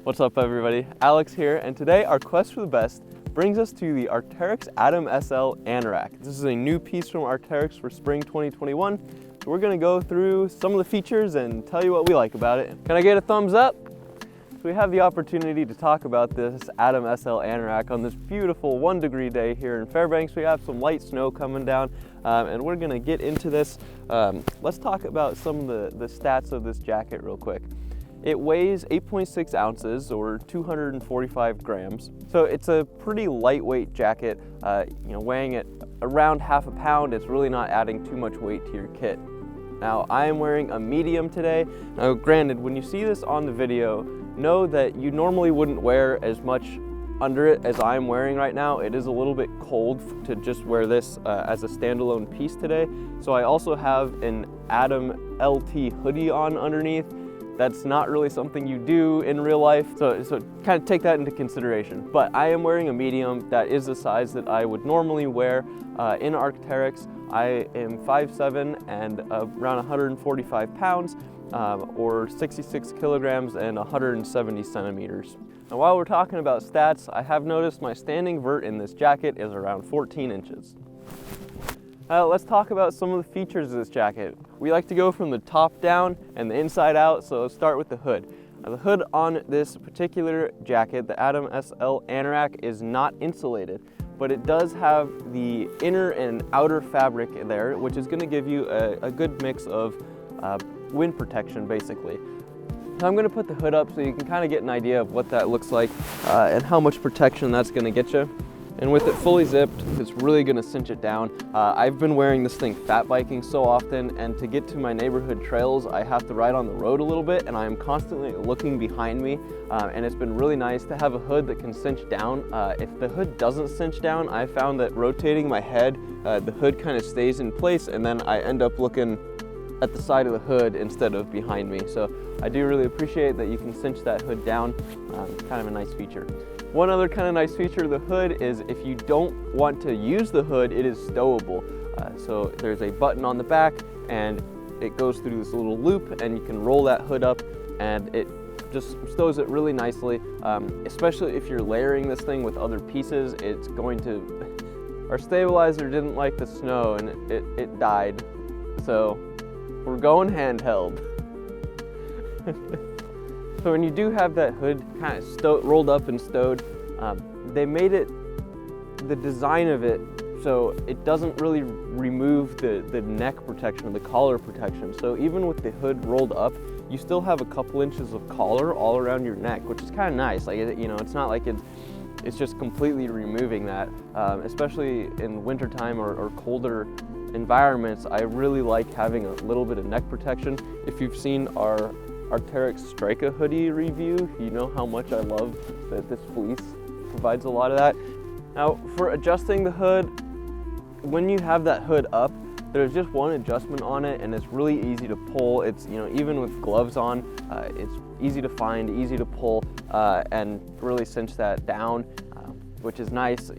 What's up everybody, Alex here, and today our quest for the best brings us to the Arc'teryx Atom SL Anorak. This is a new piece from Arc'teryx for spring 2021, so we're going to go through some of the features and tell you what we like about it. Can I get a thumbs up? So we have the opportunity to talk about this Atom SL Anorak on this beautiful 1 degree day here in Fairbanks. We have some light snow coming down, and we're going to get into this. Let's talk about some of the stats of this jacket real quick. It weighs 8.6 ounces or 245 grams. So it's a pretty lightweight jacket, weighing it around half a pound. It's really not adding too much weight to your kit. Now I am wearing a medium today. Now granted, when you see this on the video, know that you normally wouldn't wear as much under it as I'm wearing right now. It is a little bit cold to just wear this as a standalone piece today. So I also have an Atom LT hoodie on underneath. That's not really something you do in real life, so kind of take that into consideration. But I am wearing a medium that is the size that I would normally wear in Arc'teryx. I am 5'7" and around 145 pounds, or 66 kilograms and 170 centimeters. Now while we're talking about stats, I have noticed my standing vert in this jacket is around 14 inches. Let's talk about some of the features of this jacket. We like to go from the top down and the inside out, so let's start with the hood. Now, the hood on this particular jacket, the Atom SL Anorak, is not insulated, but it does have the inner and outer fabric there, which is going to give you a good mix of wind protection, basically. So I'm going to put the hood up so you can kind of get an idea of what that looks like and how much protection that's going to get you. And with it fully zipped, it's really gonna cinch it down. I've been wearing this thing fat biking so often, and to get to my neighborhood trails, I have to ride on the road a little bit, and I am constantly looking behind me, and it's been really nice to have a hood that can cinch down. If the hood doesn't cinch down, I found that rotating my head, the hood kind of stays in place, and then I end up looking at the side of the hood instead of behind me. So I do really appreciate that you can cinch that hood down. Kind of a nice feature. One other kind of nice feature of the hood is if you don't want to use the hood, it is stowable. So there's a button on the back and it goes through this little loop, and you can roll that hood up and it just stows it really nicely. Especially if you're layering this thing with other pieces, it's going to... Our stabilizer didn't like the snow and it died. So we're going handheld. So when you do have that hood kind of rolled up and stowed, they made it, the design of it, so it doesn't really remove the neck protection or the collar protection. So even with the hood rolled up, you still have a couple inches of collar all around your neck, which is kind of nice. Like, it's not like it's just completely removing that, especially in wintertime or colder environments. I really like having a little bit of neck protection. If you've seen our Arc'teryx Strika hoodie review, you know how much I love that this fleece provides a lot of that. Now for adjusting the hood, when you have that hood up, there's just one adjustment on it and it's really easy to pull. It's, even with gloves on, it's easy to find, easy to pull, and really cinch that down, which is nice,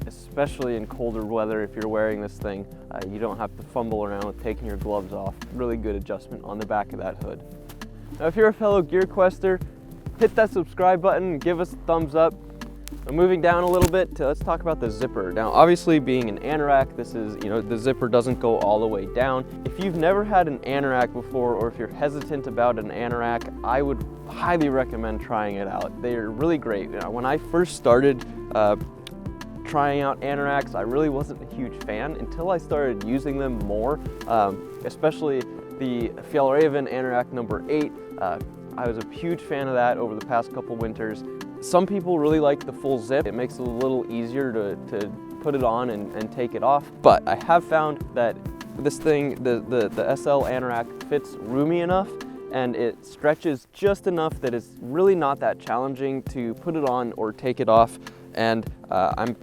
especially in colder weather. If you're wearing this thing, you don't have to fumble around with taking your gloves off. Really good adjustment on the back of that hood. Now if you're a fellow gear quester, hit that subscribe button and give us a thumbs up. Now, moving down a little bit, let's talk about the zipper. Now obviously being an Anorak, this is, the zipper doesn't go all the way down. If you've never had an Anorak before, or if you're hesitant about an Anorak, I would highly recommend trying it out. They're really great. When I first started trying out Anoraks, I really wasn't a huge fan until I started using them more, especially the Fjallraven Anorak number 8. I was a huge fan of that over the past couple winters. Some people really like the full zip. It makes it a little easier to put it on and take it off. But I have found that this thing, the SL Anorak, fits roomy enough and it stretches just enough that it's really not that challenging to put it on or take it off. And I'm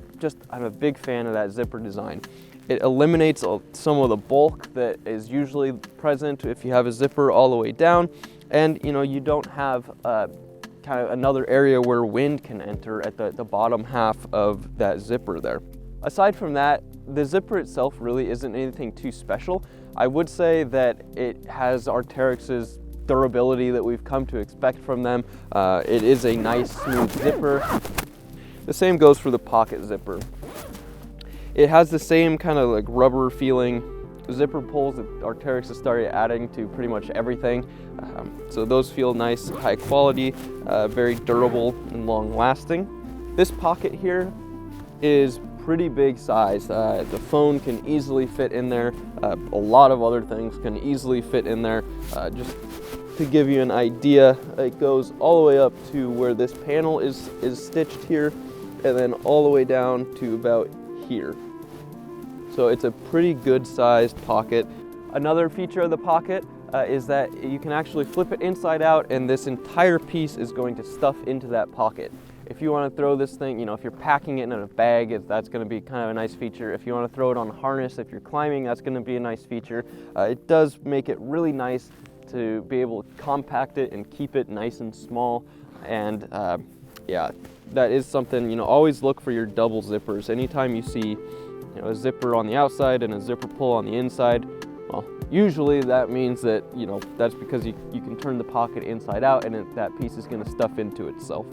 a big fan of that zipper design. It eliminates some of the bulk that is usually present if you have a zipper all the way down, and you don't have kind of another area where wind can enter at the bottom half of that zipper there. Aside from that, the zipper itself really isn't anything too special. I would say that it has Arc'teryx's durability that we've come to expect from them. It is a nice smooth zipper. The same goes for the pocket zipper. It has the same kind of like rubber feeling zipper pulls that Arc'teryx has started adding to pretty much everything. So those feel nice, high quality, very durable and long lasting. This pocket here is pretty big size. The phone can easily fit in there. A lot of other things can easily fit in there. Just to give you an idea, it goes all the way up to where this panel is stitched here, and then all the way down to about here. So it's a pretty good sized pocket. Another feature of the pocket is that you can actually flip it inside out, and this entire piece is going to stuff into that pocket. If you want to throw this thing, if you're packing it in a bag, that's going to be kind of a nice feature. If you want to throw it on a harness, if you're climbing, that's going to be a nice feature. It does make it really nice to be able to compact it and keep it nice and small. And yeah, that is something, always look for your double zippers. Anytime you see a zipper on the outside and a zipper pull on the inside, well, usually that means that, that's because you can turn the pocket inside out, and that piece is going to stuff into itself.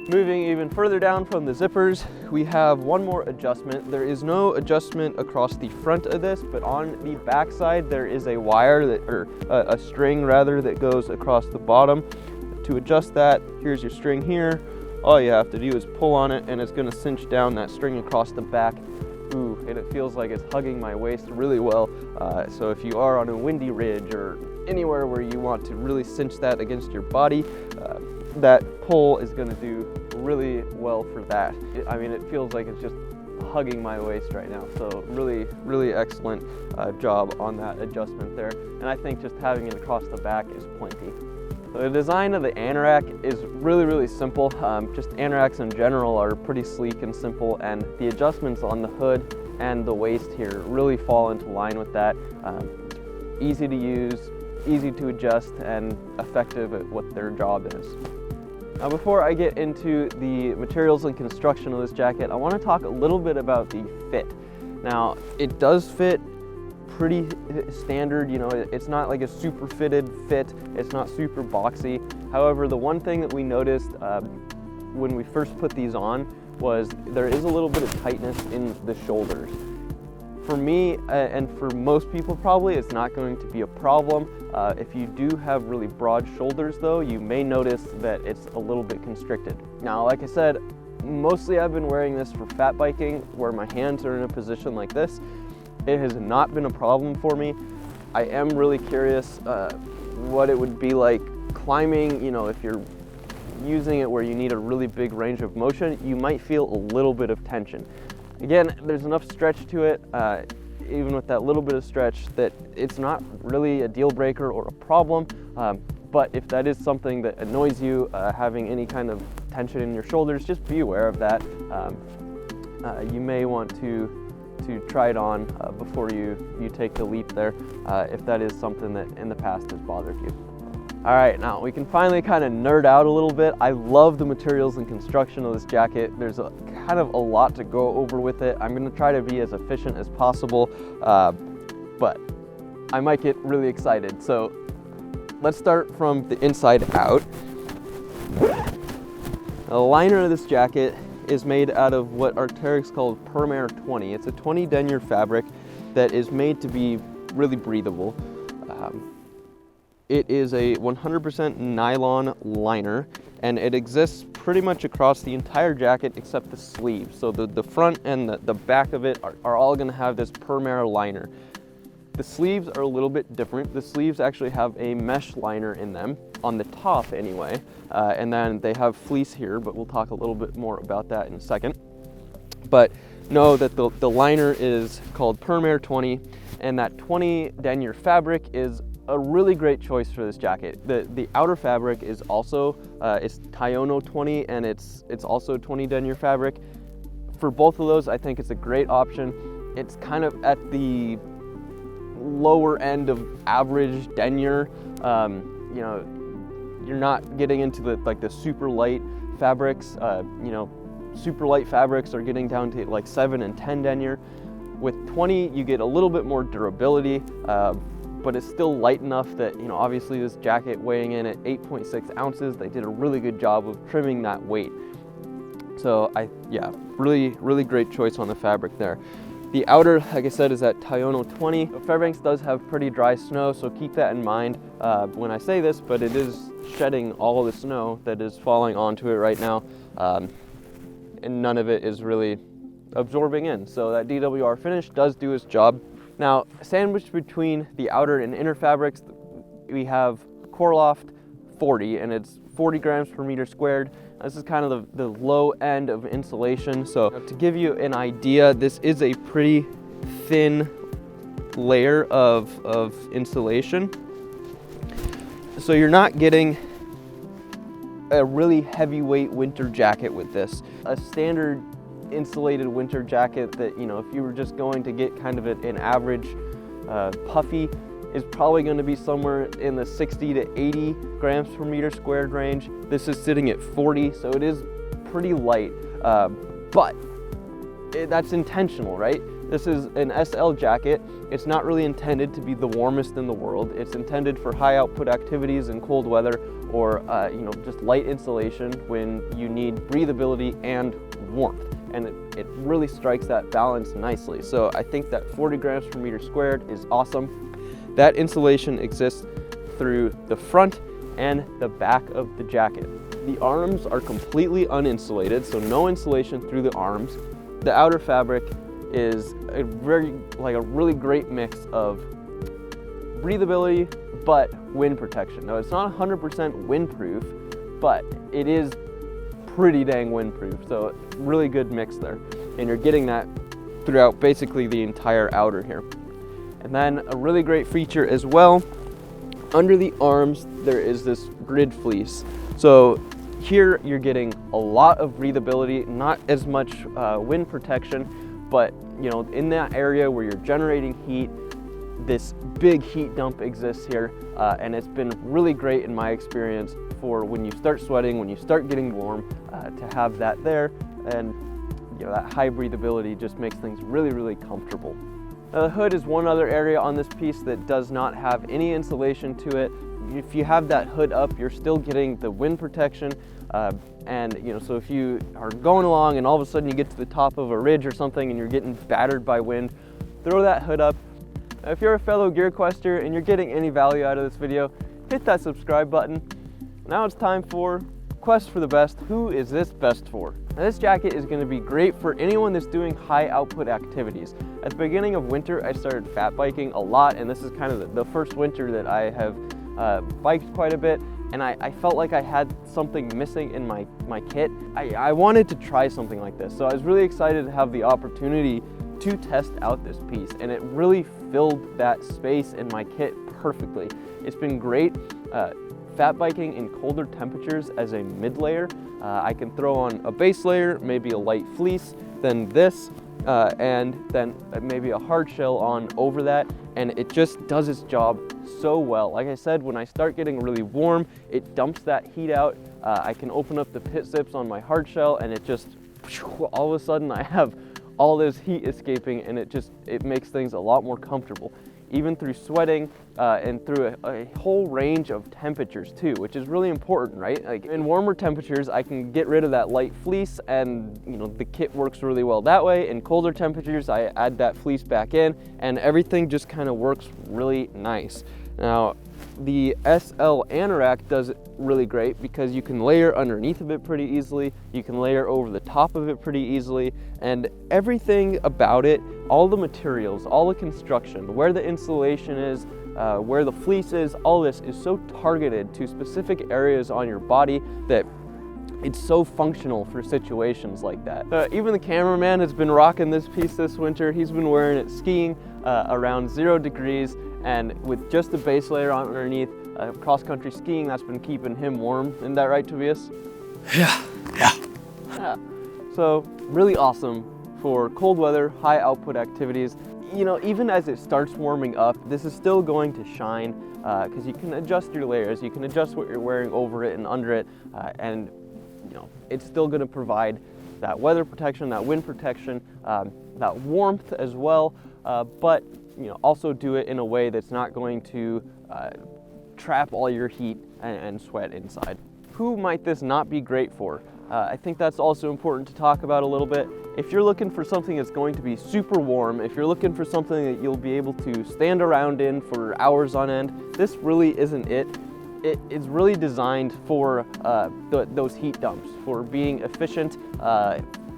Moving even further down from the zippers, we have one more adjustment. There is no adjustment across the front of this, but on the back side there is a wire or a string rather, that goes across the bottom. To adjust that, here's your string here. All you have to do is pull on it, and it's going to cinch down that string across the back. Ooh, and it feels like it's hugging my waist really well. So if you are on a windy ridge or anywhere where you want to really cinch that against your body, that pull is going to do really well for that. It feels like it's just hugging my waist right now. So really, really excellent job on that adjustment there. And I think just having it across the back is plenty. The design of the Anorak is really, really simple. Just Anoraks in general are pretty sleek and simple, and the adjustments on the hood and the waist here really fall into line with that. Easy to use, easy to adjust, and effective at what their job is. Now, before I get into the materials and construction of this jacket, I want to talk a little bit about the fit. Now, it does fit pretty standard, it's not like a super fitted fit, it's not super boxy. However, the one thing that we noticed when we first put these on was there is a little bit of tightness in the shoulders. For me, and for most people probably, it's not going to be a problem. If you do have really broad shoulders though, you may notice that it's a little bit constricted. Now, like I said, mostly I've been wearing this for fat biking, where my hands are in a position like this. It has not been a problem for me. I am really curious what it would be like climbing. If you're using it where you need a really big range of motion, you might feel a little bit of tension. Again, there's enough stretch to it, even with that little bit of stretch, that it's not really a deal breaker or a problem. But if that is something that annoys you, having any kind of tension in your shoulders, just be aware of that. You may want to try it on before you take the leap there, if that is something that in the past has bothered you. All right, now we can finally kind of nerd out a little bit. I love the materials and construction of this jacket. There's kind of a lot to go over with it. I'm gonna try to be as efficient as possible, but I might get really excited. So let's start from the inside out. The liner of this jacket is made out of what Arc'teryx called Permair 20. It's a 20 denier fabric that is made to be really breathable. It is a 100% nylon liner, and it exists pretty much across the entire jacket except the sleeves. So the front and the back of it are all going to have this Permair liner. The sleeves are a little bit different. The sleeves actually have a mesh liner in them, on the top anyway, and then they have fleece here, but we'll talk a little bit more about that in a second. But know that the liner is called Permair 20, and that 20 denier fabric is a really great choice for this jacket. The outer fabric is also it's Tayono 20, and it's also 20 denier fabric. For both of those, I think it's a great option. It's kind of at the lower end of average denier. You're not getting into the super light fabrics. Super light fabrics are getting down to like 7 and 10 denier. With 20, you get a little bit more durability. but it's still light enough that, you know, obviously this jacket weighing in at 8.6 ounces, they did a really good job of trimming that weight. So yeah, really great choice on the fabric there. The outer, like I said, is at Tayono 20. Fairbanks does have pretty dry snow, so keep that in mind when I say this, but it is shedding all the snow that is falling onto it right now, and none of it is really absorbing in. So that DWR finish does do its job. Now, sandwiched between the outer and inner fabrics, we have Coreloft 40, and it's 40 grams per meter squared. This is kind of the low end of insulation. So to give you an idea, this is a pretty thin layer of insulation. So you're not getting a really heavyweight winter jacket with this. A standard insulated winter jacket that, you know, if you were just going to get kind of an average puffy, is probably going to be somewhere in the 60 to 80 grams per meter squared range. This is sitting at 40, so it is pretty light, but that's intentional, right? This is an SL jacket. It's not really intended to be the warmest in the world. It's intended for high output activities in cold weather, or you know, just light insulation when you need breathability and warmth. And it really strikes that balance nicely. So I think that 40 grams per meter squared is awesome. That insulation exists through the front and the back of the jacket. The arms are completely uninsulated, so no insulation through the arms. The outer fabric is a really great mix of breathability but wind protection. Now, it's not 100% windproof, but it is pretty dang windproof, so really good mix there. And you're getting that throughout basically the entire outer here. And then a really great feature as well, under the arms there is this grid fleece. So here you're getting a lot of breathability, not as much wind protection, but you know, in that area where you're generating heat, this big heat dump exists here, and it's been really great in my experience for when you start sweating, when you start getting warm, to have that there. And you know, that high breathability just makes things really comfortable. Now, the hood is one other area on this piece that does not have any insulation to it. If you have that hood up, you're still getting the wind protection, and you know, so if you are going along and all of a sudden you get to the top of a ridge or something and you're getting battered by wind, throw that hood up. If you're a fellow gear quester and you're getting any value out of this video, hit that subscribe button. Now it's time for Quest for the Best. Who is this best for? Now, this jacket is going to be great for anyone that's doing high output activities. At the beginning of winter, I started fat biking a lot, and this is kind of the first winter that I have biked quite a bit, and I felt like I had something missing in my kit. I wanted to try something like this, so I was really excited to have the opportunity to test out this piece, and it really filled that space in my kit perfectly. It's been great fat biking in colder temperatures as a mid layer. I can throw on a base layer, maybe a light fleece, then this, and then maybe a hard shell on over that, and it just does its job so well. Like I said, when I start getting really warm, it dumps that heat out. I can open up the pit zips on my hard shell, and it just, all of a sudden I have all this heat escaping, and it makes things a lot more comfortable, even through sweating and through a whole range of temperatures too, which is really important, right? Like in warmer temperatures, I can get rid of that light fleece, and you know, the kit works really well that way. In colder temperatures, I add that fleece back in, and everything just kind of works really nice. Now, the SL Anorak does it really great because you can layer underneath of it pretty easily, you can layer over the top of it pretty easily, and everything about it, all the materials, all the construction, where the insulation is, where the fleece is, all this is so targeted to specific areas on your body that it's so functional for situations like that. Even the cameraman has been rocking this piece this winter. He's been wearing it skiing around 0 degrees, and with just the base layer on underneath, cross-country skiing, that's been keeping him warm. Isn't that right, Tobias? Yeah. So really awesome for cold weather, high output activities. You know, even as it starts warming up, this is still going to shine because you can adjust your layers, you can adjust what you're wearing over it and under it, and you know, it's still going to provide that weather protection, that wind protection, that warmth as well. But also do it in a way that's not going to trap all your heat and sweat inside. Who might this not be great for? I think that's also important to talk about a little bit. If you're looking for something that's going to be super warm, if you're looking for something that you'll be able to stand around in for hours on end, this really isn't it. It is really designed for those heat dumps, for being efficient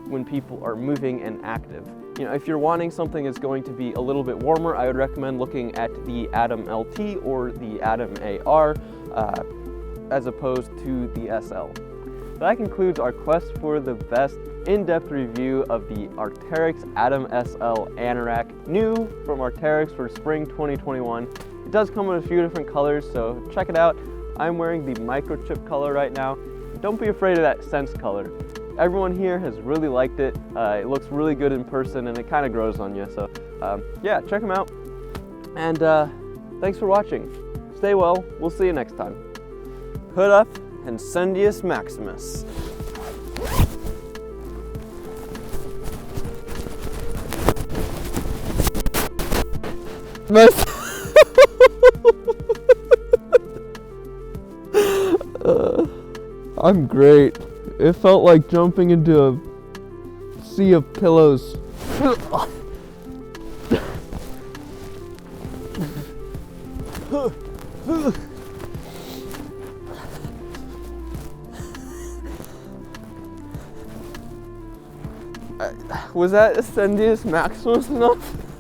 when people are moving and active. If you're wanting something that's going to be a little bit warmer, I would recommend looking at the Atom LT or the Atom AR as opposed to the SL. That concludes our quest for the best in-depth review of the Arc'teryx Atom SL Anorak, new from Arc'teryx for spring 2021. It does come in a few different colors, so check it out. I'm wearing the microchip color right now. Don't be afraid of that Sense color. Everyone here has really liked it. It looks really good in person and it kind of grows on you. So yeah, check them out. And thanks for watching. Stay well. We'll see you next time. Hood up and Sendius Maximus. I'm great. It felt like jumping into a sea of pillows. Was that Sendius Maximus enough?